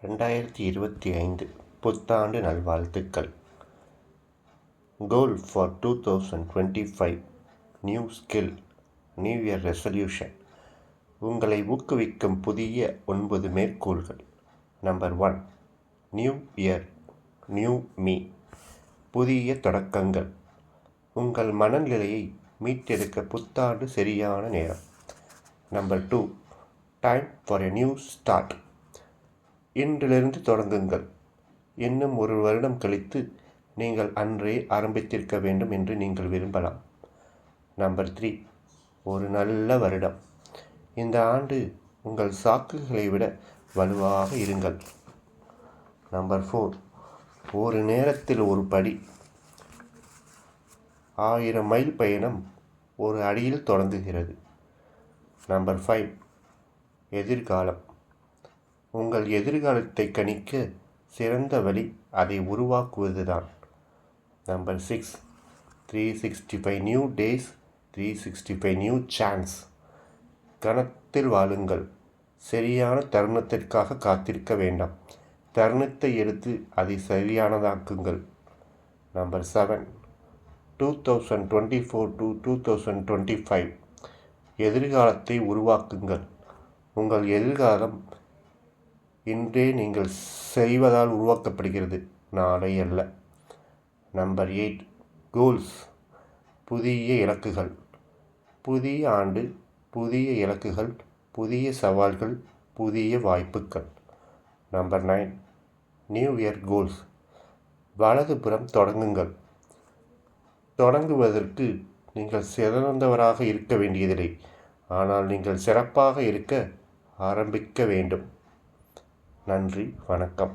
2025 புத்தாண்டு நல்வாழ்த்துக்கள். Goal for 2025 new skill new year resolution. உங்களை ஊக்குவிக்கும் புதிய 9 மேற்கோள்கள். Number 1, new year new me. புதிய தொடக்கங்கள். உங்கள் மனநிலையை மீட்டெடுக்க புத்தாண்டு சரியான நேரம். Number 2, time for a new start. இன்றிலிருந்து தொடங்குங்கள். இன்னும் ஒரு வருடம் கழித்து நீங்கள் அன்றே ஆரம்பித்திருக்க வேண்டும் என்று நீங்கள் விரும்பலாம். நம்பர் 3, ஒரு நல்ல வருடம். இந்த ஆண்டு உங்கள் சாக்குகளை விட வலுவாக இருங்கள். நம்பர் 4, ஒரு நேரத்தில் ஒரு படி. 1000 மைல் பயணம் ஒரு அடியில் தொடங்குகிறது. நம்பர் 5, எதிர்காலம். உங்கள் எதிர்காலத்தை கணிக்க சிறந்த வழி அதை உருவாக்குவதுதான். Number 6, 365 new days, 365 new chance. கணத்தில் வாழுங்கள். சரியான தருணத்திற்காக காத்திருக்க வேண்டாம். தருணத்தை எடுத்து அதை சரியானதாக்குங்கள். நம்பர் 7, 2024 to 2025 எதிர்காலத்தை உருவாக்குங்கள். உங்கள் எதிர்காலம் இன்றே நீங்கள் செய்வதால் உருவாக்கப்படுகிறது, நாளை அல்ல. Number 8, goals. புதிய இலக்குகள். புதிய ஆண்டு, புதிய இலக்குகள், புதிய சவால்கள், புதிய வாய்ப்புகள். Number 9, new year goals. வலதுபுறம் தொடங்குங்கள். தொடங்குவதற்கு நீங்கள் சிறந்தவராக இருக்க வேண்டியதில்லை, ஆனால் நீங்கள் சிறப்பாக இருக்க ஆரம்பிக்க வேண்டும். நன்றி, வணக்கம்.